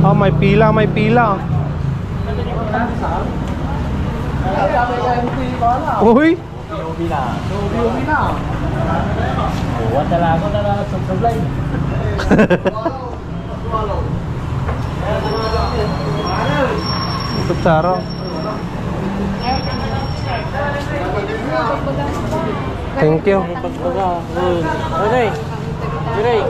Oh, may pila, may pila. Uy! Ubi na. Buwan na lang ako na lang subscribe. Kutsara. Thank you. Okay. Okay.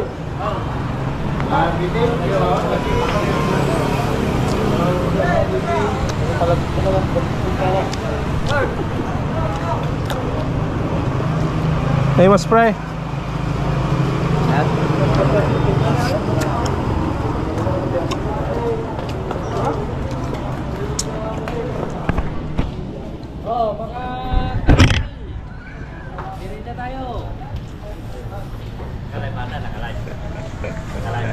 Hey, mas spray. Oh, baka Diretso tayo. Kalay mana nakalay. Nakalay.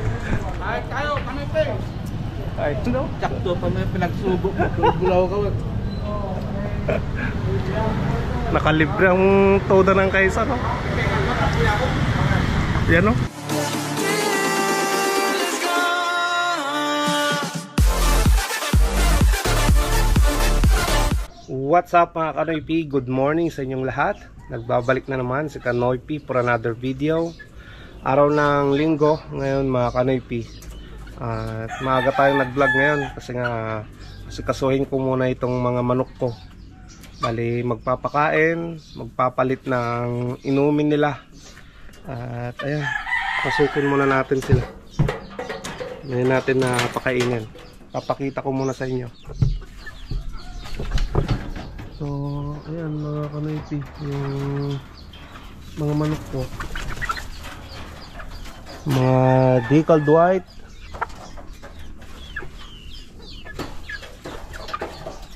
Ay, tayo, kami pe. Ay, no. Sakto pa may pinagsubok mo. Bulaw ka wag. Nakalibre ang toda ng kaisa, no? Yan, no? What's up mga Kanoy P? Good morning sa inyong lahat. Nagbabalik na naman si Kanoy P for another video. Araw ng linggo ngayon mga Kanoy P. At maaga tayong nag-vlog ngayon kasi nga kasuhin ko muna itong mga manok ko. Bali magpapakain, magpapalit ng inumin nila. At ayan, pasukin muna natin sila. Hindi natin na pakainin. Papakita ko muna sa inyo. So, ayan mga Kanoy-P, yung mga manok ko. Mga decaled white.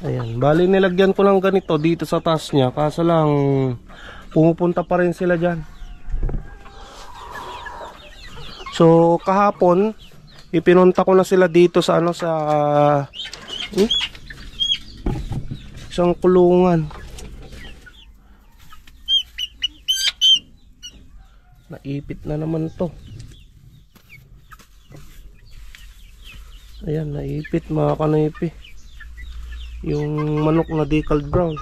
Ayan, bali nilagyan ko lang ganito dito sa taas niya. Kaso lang, pumupunta pa rin sila dyan. So, kahapon, ipinunta ko na sila dito sa ano, sa isang kulungan. Naipit na naman to. Ayan, naipit mga Kanoy-P. Yung manok na decaled brown.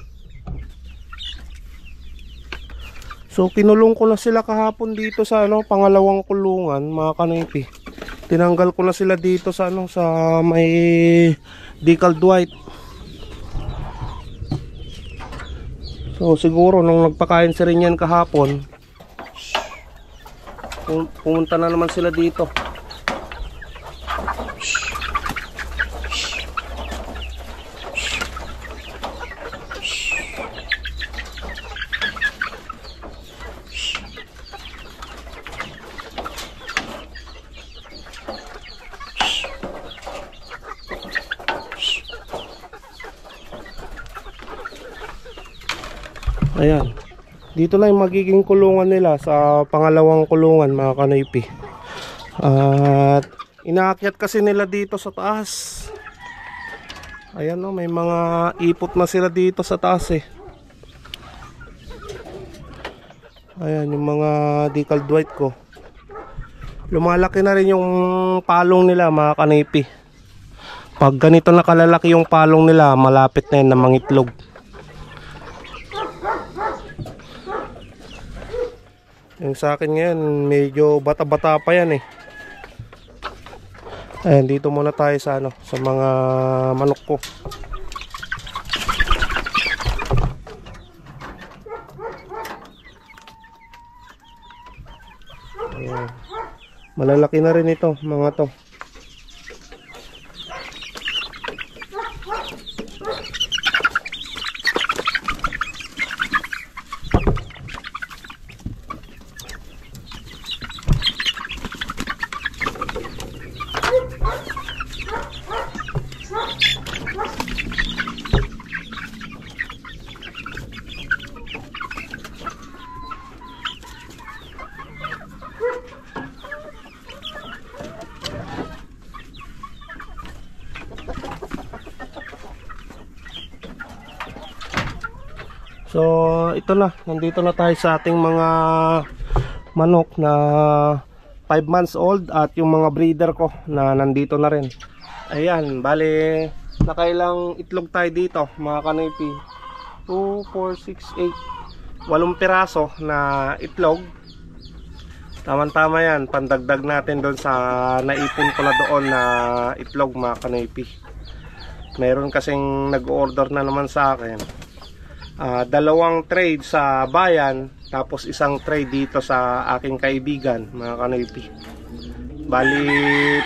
So kinulong ko na sila kahapon dito sa ano, pangalawang kulungan mga Kanoy-P. Tinanggal ko na sila dito sa ano, sa may decaled white. So siguro nung nagpakain si rin yan kahapon, pumunta na naman sila dito. Ayan, dito na yung magiging kulungan nila sa pangalawang kulungan mga Kanoy-P. At inaakyat kasi nila dito sa taas. Ayan o, may mga ipot na sila dito sa taas eh. Ayan yung mga decaled white ko. Lumalaki na rin yung palong nila mga Kanoy-P. Pag ganito na kalalaki yung palong nila, malapit na yun na mangitlog. Yung sa akin ngayon, medyo bata-bata pa yan eh. Ayan, dito muna tayo sa ano, sa mga manok ko. Ayan. Malalaki na rin ito, mga to. So ito na, nandito na tayo sa ating mga manok na 5 months old at yung mga breeder ko na nandito na rin. Ayan, bali nakailang itlog tayo dito mga kanoypi. 2, 4, 6, 8 8 piraso na itlog. Tama-tama yan, pandagdag natin doon sa naipon ko na doon na itlog mga kanoypi. Meron kasing nag-order na naman sa akin, 2 trade sa bayan, tapos 1 trade dito sa aking kaibigan mga kanoypi. Bali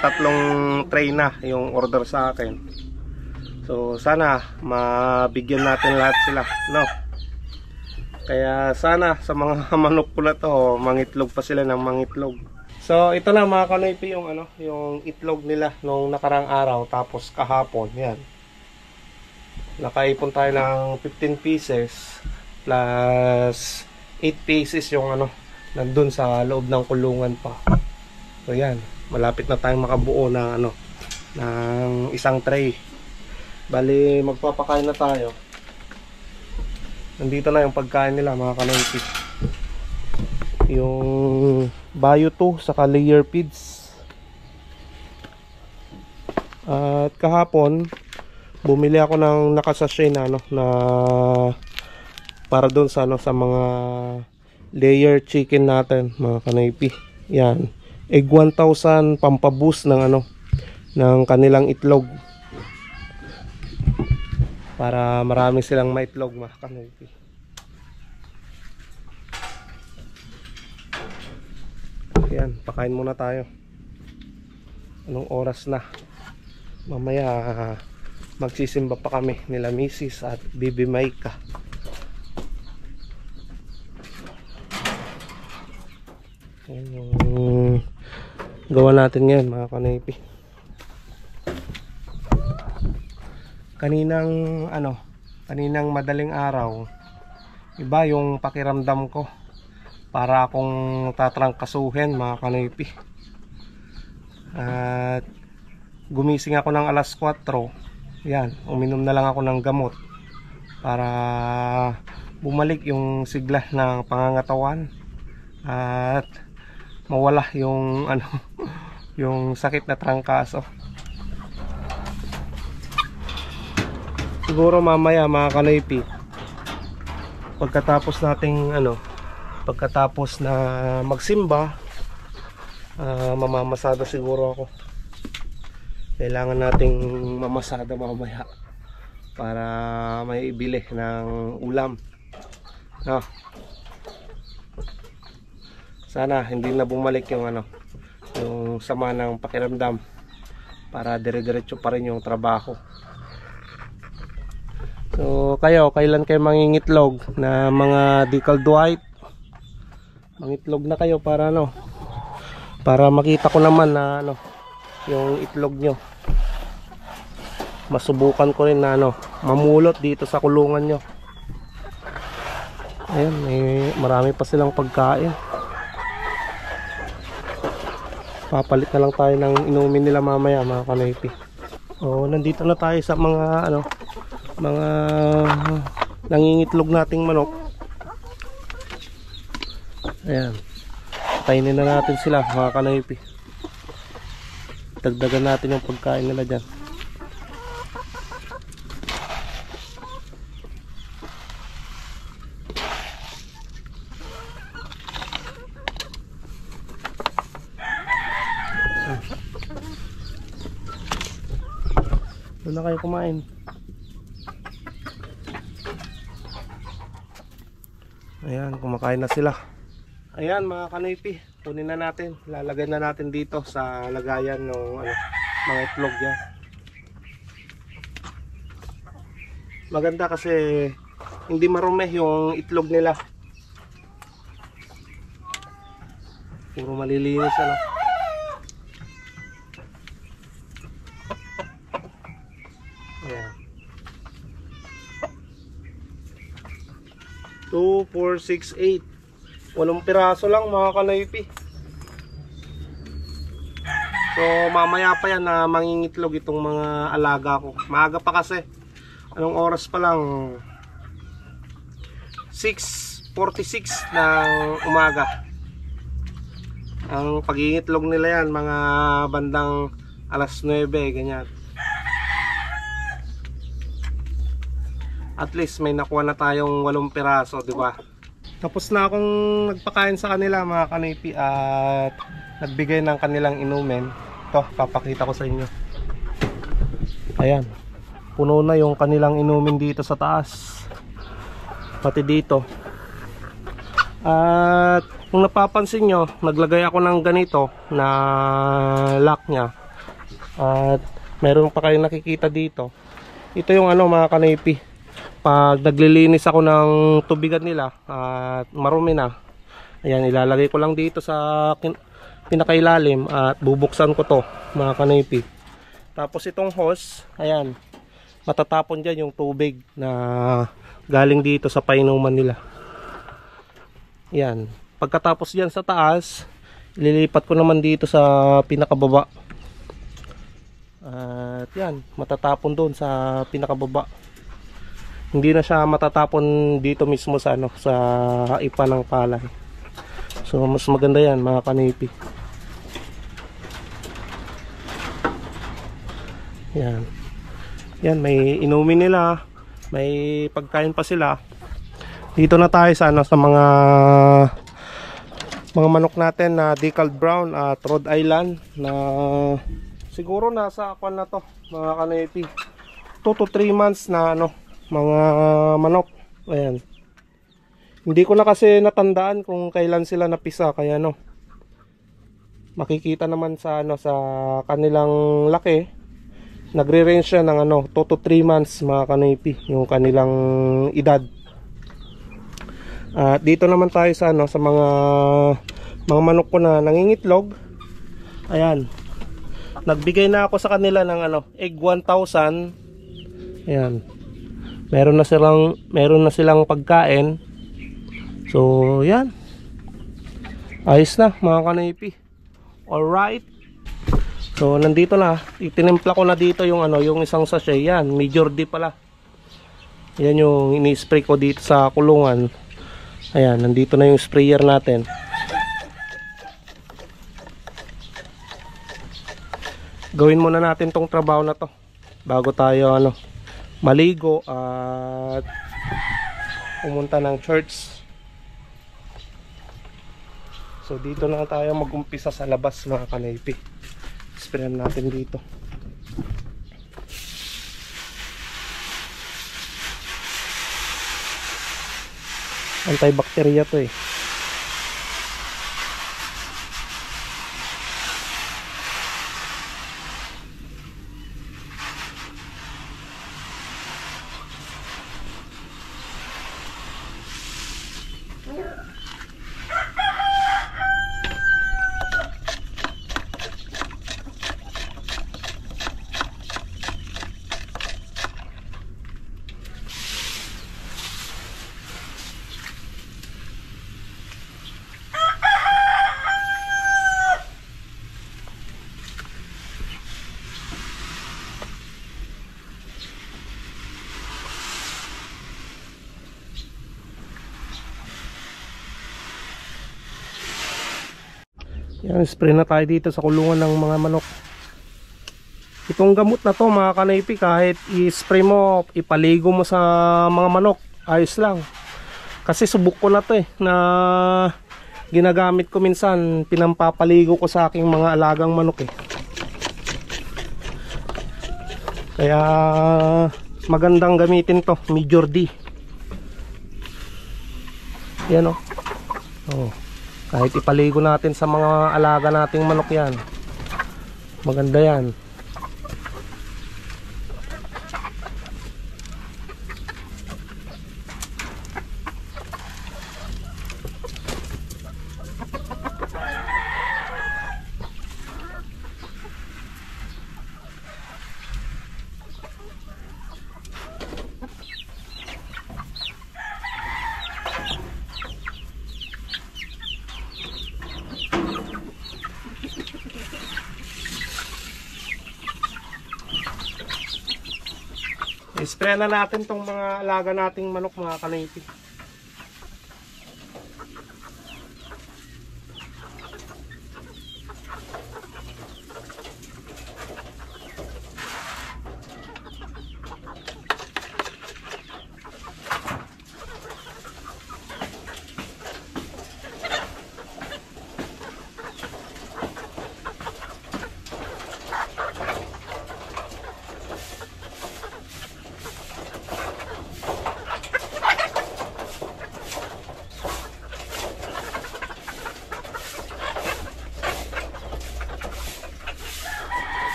3 tray na yung order sa akin. So sana mabigyan natin lahat sila, no? Kaya sana sa mga manok ko na to, mangitlog pa sila ng mangitlog. So ito na mga kanoypi yung yung itlog nila nung nakarang araw, tapos kahapon, yan. Nakaipon tayo ng 15 pieces plus 8 pieces yung nandun sa loob ng kulungan pa. So yan, malapit na tayong makabuo ng ng 1 tray. Bali magpapakain na tayo. Nandito na yung pagkain nila mga kanoypi. Yung Bio 2 saka layer feeds. At kahapon bumili ako ng nakasashay na na para doon sa sa mga layer chicken natin mga kanoypi. Yan. Egg 1,000 pampaboost ng ng kanilang itlog. Para marami silang maitlog mga kanoypi. Yan, pakain muna tayo. Anong oras na? Mamaya magsisimba pa kami nila Mrs. at Bibi Maika. Yan yung gawa natin ngayon mga kanoypi. Kaninang madaling araw, iba yung pakiramdam ko, para akong tatrangkasuhin mga kanoypi. At gumising ako ng alas 4. Yan, uminom na lang ako ng gamot para bumalik yung sigla ng pangangatawan at mawala yung yung sakit na trangkaso. Siguro mamaya mga kanoypi, pagkatapos na magsimba, mamamasada siguro ako. Kailangan nating mamasada mamaya para may ibili ng ulam, no? Sana hindi na bumalik yung yung sama ng pakiramdam, para dire-diretso pa rin yung trabaho. So kailan kayo mangingitlog na mga Decal Dwight? Mangitlog na kayo para para makita ko naman na yung itlog nyo. Masubukan ko rin na mamulot dito sa kulungan nyo. Ayan, marami pa silang pagkain. Papalit na lang tayo ng inumin nila mamaya mga kanoypi. Nandito na tayo sa mga mga nangingitlog nating manok. Ayan, kainin na natin sila mga kanoypi. Dagdagan natin yung pagkain nila dyan. Doon na kayo kumain. Ayan, kumakain na sila. Ayan mga kanoypi, kunin na natin. Lalagay na natin dito sa lagayan ng mga itlog yan. Maganda kasi hindi marumi yung itlog nila. Puro malilinis Ayan. 2, 4, 6, 8 8 piraso lang mga kanoypi. So mamaya pa yan na mangingitlog itong mga alaga ko. Maaga pa kasi. Anong oras pa lang? 6:46 ng umaga. Ang pagingitlog nila yan mga bandang alas 9 ganyan. At least may nakuha na tayong 8 piraso, di ba? Tapos na akong nagpakain sa kanila mga kanipi at nagbigay ng kanilang inumin. Ito, papakita ko sa inyo. Ayan, puno na yung kanilang inumin dito sa taas, pati dito. At kung napapansin nyo, naglagay ako ng ganito na lock nya. At meron pa kayong nakikita dito. Ito yung ano mga kanipi, pag naglilinis ako ng tubigan nila at marumi na, ayan, ilalagay ko lang dito sa pinakailalim at bubuksan ko to mga kanipi. Tapos itong hose, ayan, matatapon dyan yung tubig na galing dito sa painuman nila. Ayan, pagkatapos dyan sa taas, ililipat ko naman dito sa pinakababa. At yan, matatapon doon sa pinakababa. Hindi na siya matatapon dito mismo sa ano, sa ipa ng palay. So mas maganda yan mga kanipi. Yan. Yan, may inumin nila, may pagkain pa sila. Dito na tayo sa ano, sa mga manok natin na decaled brown at Rhode Island na siguro nasa kwan na to mga kanipi. 2 to 3 months na ano, mga manok. Ayan. Hindi ko na kasi natandaan kung kailan sila napisa, kaya no. Makikita naman sa ano, sa kanilang laki. Nagre-range siya ng ano, 2 to 3 months mga kanipi, yung kanilang edad. At dito naman tayo sa ano, sa mga manok ko na nangingitlog. Ayan. Nagbigay na ako sa kanila ng ano, egg 1,000. Ayan. Meron na silang pagkain. So, yan. Ayos na mga kanipi. Alright. So, nandito na. Itinimpla ko na dito yung ano, yung isang sachet. Yan, Major D pala. Yan yung ini-spray ko dito sa kulungan. Ayan, nandito na yung sprayer natin. Gawin muna natin tong trabaho na to bago tayo ano, maligo at pumunta ng church. So dito na tayo mag-umpisa sa labas mga kanipi. Sprayan natin dito. Antibacteria to eh. Yan, spray na tayo dito sa kulungan ng mga manok. Itong gamot na to mga kanipi, kahit i-spray mo, ipaligo mo sa mga manok, ayos lang. Kasi subok ko na to eh, na ginagamit ko minsan, pinampapaligo ko sa aking mga alagang manok eh. Kaya magandang gamitin to, Major D. Yan o. Oh. Kahit ipaligo natin sa mga alaga nating manok yan, maganda yan. I-spray na natin tong mga alaga nating manok mga kanipi.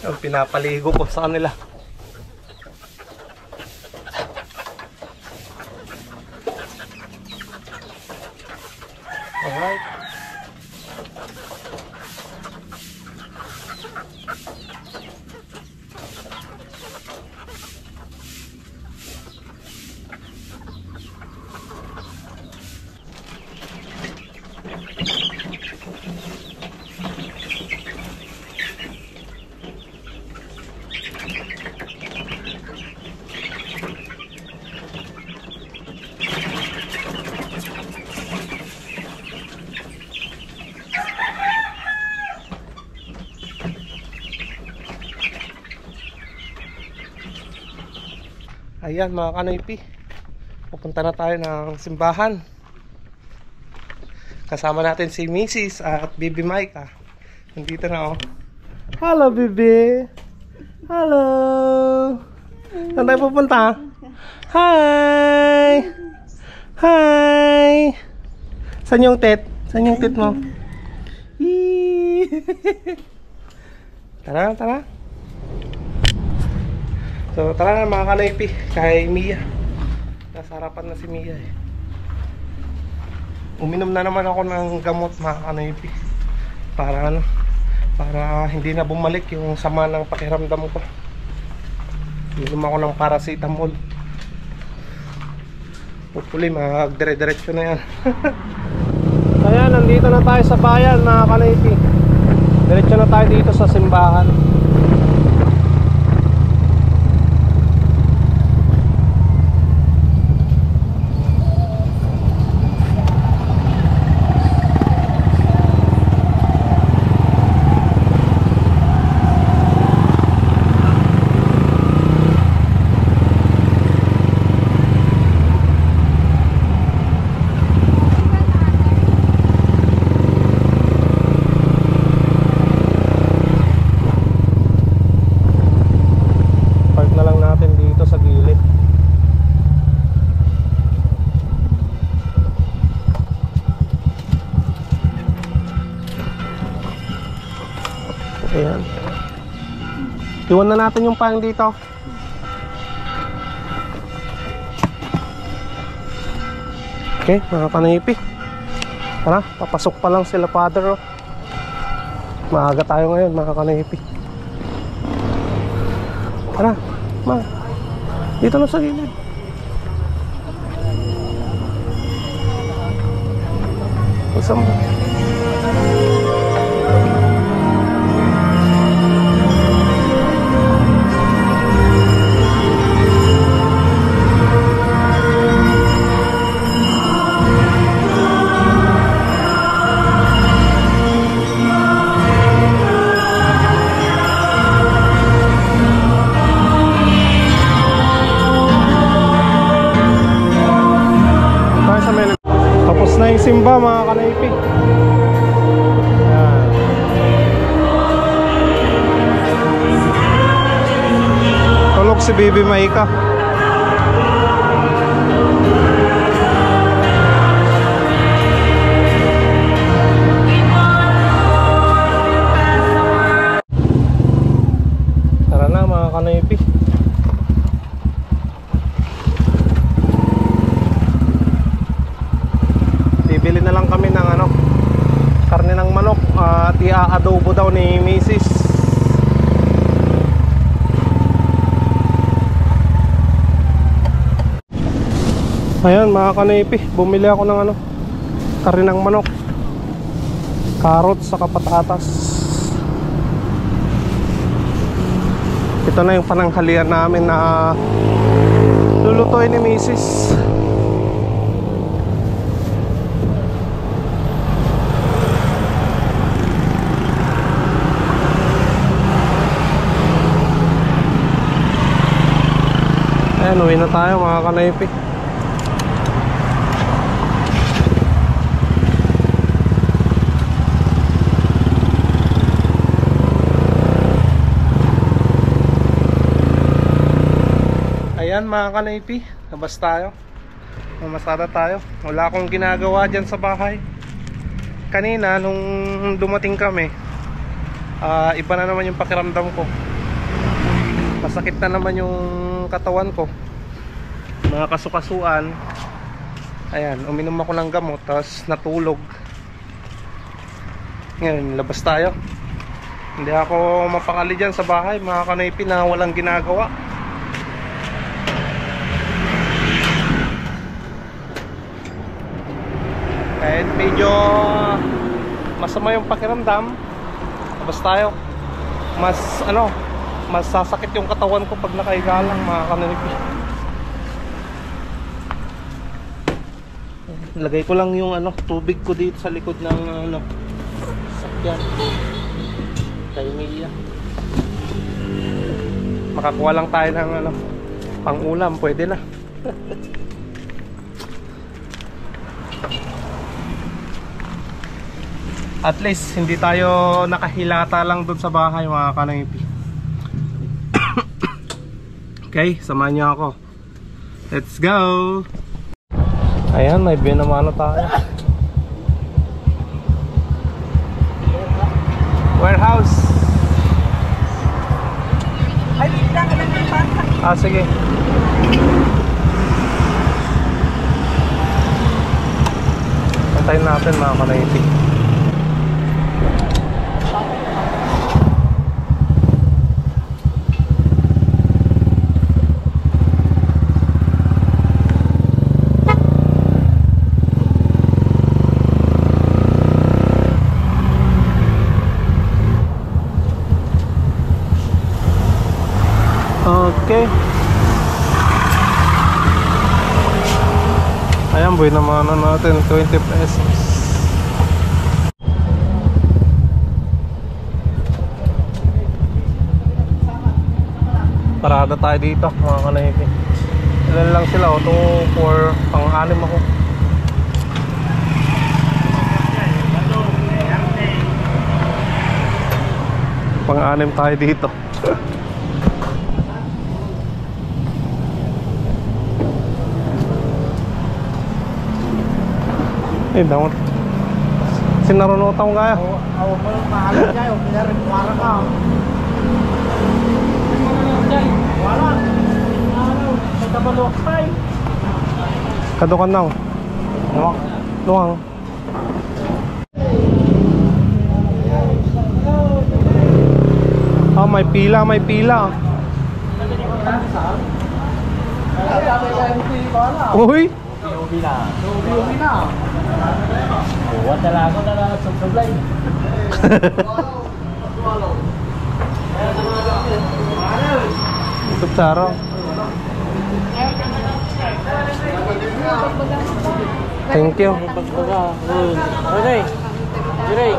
Yung pinapaligo ko sa kanila. Alright. Ayan mga kanoypi, pupunta na tayo ng simbahan. Kasama natin si Mrs. at Bibi Micah. Nandito na oh. Hello Bibi. Hello. Saan tayo pupunta? Hi. Hi. Saan yung tit? Saan yung tit mo? Tara, tara. So tara na mga kanoypi, kay Mia. Nasa harapan na si Mia eh. Uminom na naman ako ng gamot mga kanoypi. Para ano, para hindi na bumalik yung sama ng pakiramdam ko. Uminom ako ng paracetamol. Hopefully magdire-diretso na yan. Ayan, nandito na tayo sa bayan mga kanoypi. Diretso na tayo dito sa simbahan. Ayan. Iwan na natin yung pang dito. Okay, mga kanoypi. Tara, papasok pa lang sila Father oh. Maaga tayo ngayon mga kanoypi. Tara, ma. Dito na sa gilid. Isa mo. Tapos na yung simba mga kanoypi. Ayan. Tulog si Bibi Micah. Tara na mga kanoypi. Bibili na lang kami ng ano, karne ng manok at i-adobo daw ni Mrs. Ayan mga kanoypi, bumili ako ng ano, karne ng manok, carrots saka patatas. Ito na yung pananghalian namin na lulutuin ni Mrs. Ayan, uwi na tayo mga kanoypi. Ayan mga kanoypi, labas tayo. Mamasada tayo. Wala akong ginagawa dyan sa bahay. Kanina nung dumating kami, iba na naman yung pakiramdam ko. masakit na naman yung katawan ko, mga kasukasuan. Ayan, uminom ako ng gamot tapos natulog. Ngayon labas tayo. Hindi ako mapakali dyan sa bahay, mga kanoypi, na walang ginagawa. Kahit medyo masama yung pakiramdam, labas tayo. Mas sasakit yung katawan ko pag nakahiga lang, mga kanoypi. Lagay ko lang yung tubig ko dito sa likod ng sakyan. Tayo Emilia. Makakuha lang tayo ng pang-ulam, pwede na. At least hindi tayo nakahilata lang doon sa bahay, mga kanoypi. Okay, samahan niyo ako. Let's go. Ayan, may binamano tayo. Warehouse. Ah, sige. Antayin natin, mga kanoypi. Okay. Ayan, boy, naman natin 20 pesos. Parada tayo dito, mga kanoypi. Ilan lang sila, 2, 4, pang-anim ako. Pang-anim tayo dito. Eh, dapat sinarunutan ko kaya. Ako mo lang mahalan dyan. Pinarikuara ka. Wala. May tabalok tayo. Kadukan na. Luwang. Ah, may pila. Uy! Ubi na. Buwan na ako na nagsusublay. Kutsara. Thank you. Okay. Jiray.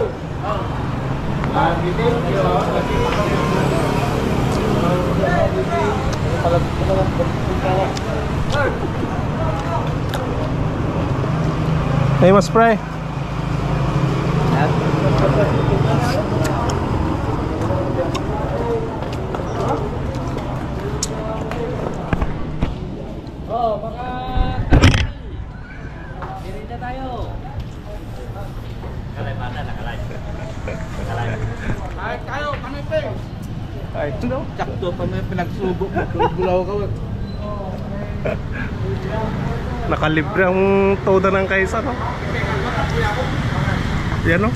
Hey, mas spray. Oh, baka Dirita tayo. Nakalay mata, nakalay. Kahit kayo, kami pe. Ay, no. Sakto pa may pinagsubo mo. Bulaw ka. Nakalibre ang toda ng kaisa, no? Yan, no?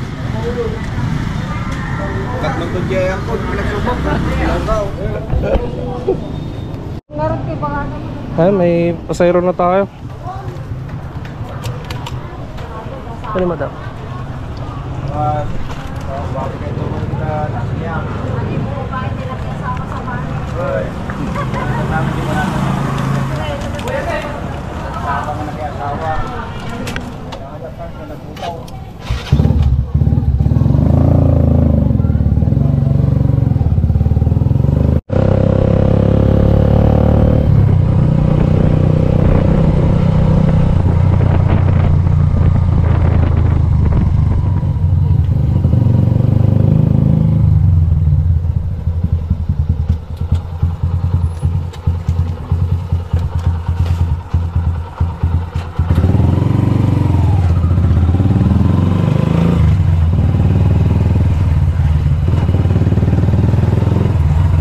Tatlong tudya ako, pinagsubo. Bulaw ka. Ay, may pasayro na tayo. Ano, madam? Bakit kayo tumulong ka nasiyang? Sama mo nag-iasawa. Nakadapan ka nagputaw.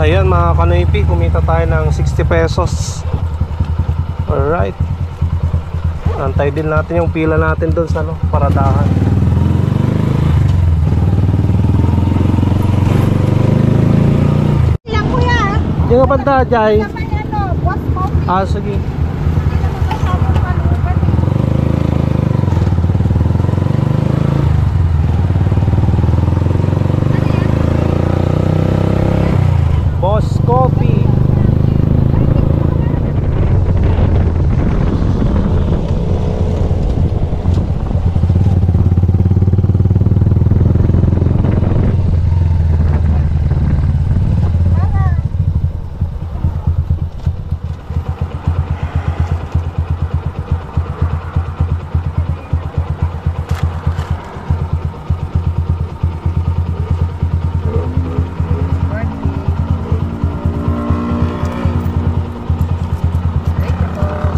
Ayan mga kanoypi, kumita tayo ng 60 pesos. Alright. Antay din natin yung pila natin doon sa paradahan. Lang kuya. Yung nga banda, Jai. Naman ano, boss coffee. Ah, sige. Hindi naman kasama palubat. Boss Coffee.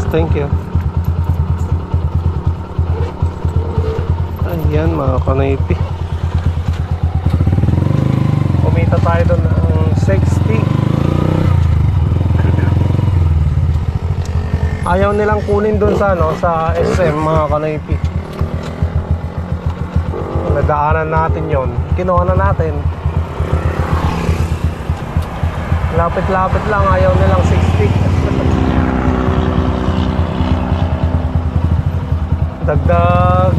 Thank you. Ayan mga kanoypi, kumita tayo doon ng 60. Ayaw nilang kunin doon sa sa SM mga kanoypi. Nadaanan natin yon, kinuha na natin. Lapit-lapit lang, ayaw nilang 60. Dagdag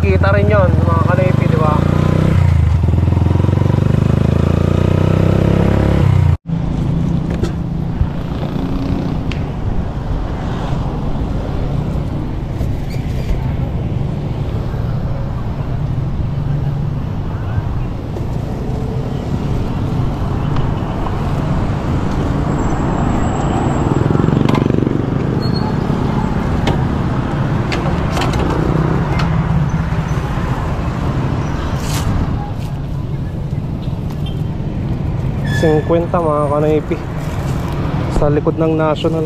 kita rin yon mga kanoypi, di ba? $50 mga kanoypi sa likod ng National.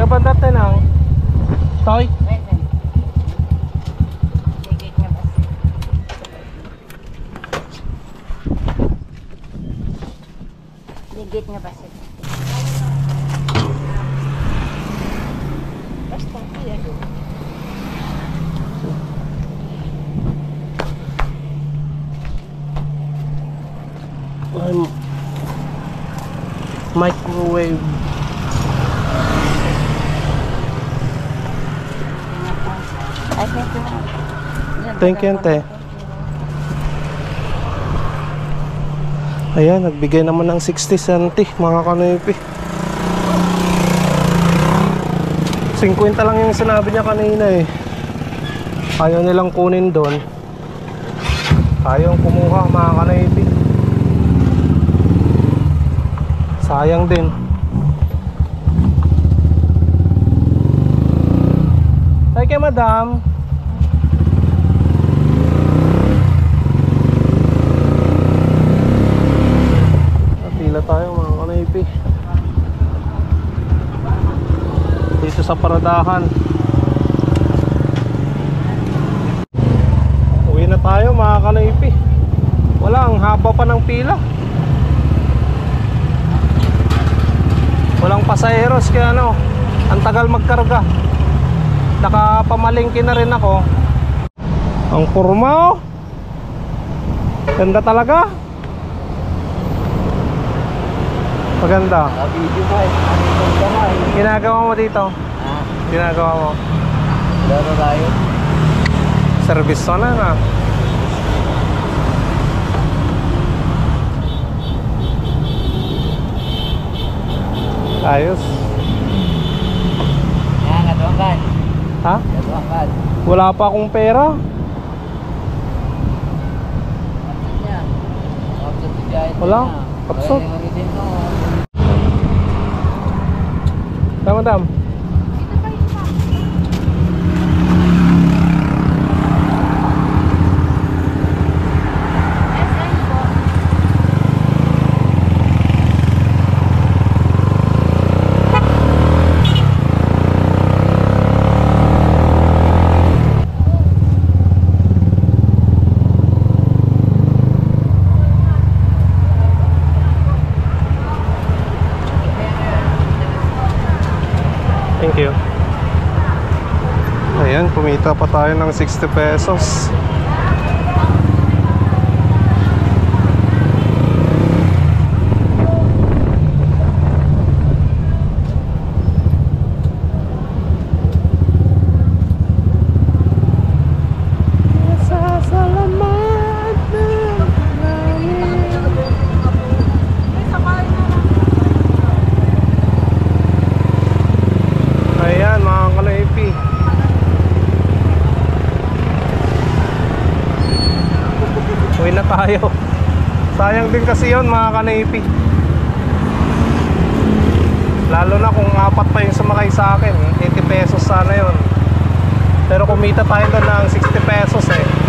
Bandat na lang. Toy. Ligit nga ba siya? Basta yan. Microwave. Ay, thank you. Thank you, ante. Ayan, nagbigay naman ng 60 centi mga kanoypi. 50 lang yung sinabi niya kanina eh. Ayaw nilang kunin doon. Ayaw kumuha mga kanoypi. Sayang din. Thank you, madam. Napila tayo mga kanoypi dito sa paradahan. Uwi na tayo. tayo mga kanoypi. Wala, ang haba pa ng pila. Walang pasaheros kaya ano, ang tagal magkarga. Nakapamalingki na rin ako. Ang kurma, oh. Ganda talaga. Maganda. Video ka eh. Ginagawa mo dito? Ginagawa mo? Laro tayo. Service na na. Ayos. Yan, katuangkan. Ha? Katuangkan. Wala pa akong pera. Yan. Kapsat tigayin. Wala. Kapsat. Tama, madam. Thank you. Ayan, kumita pa tayo ng 60 pesos. Ayan mga kanoypi. Uwi na tayo. Sayang din kasi yun mga kanoypi. Lalo na kung apat pa yung sumakay sa akin, 80 pesos sana yun. Pero kumita tayo doon ng 60 pesos eh.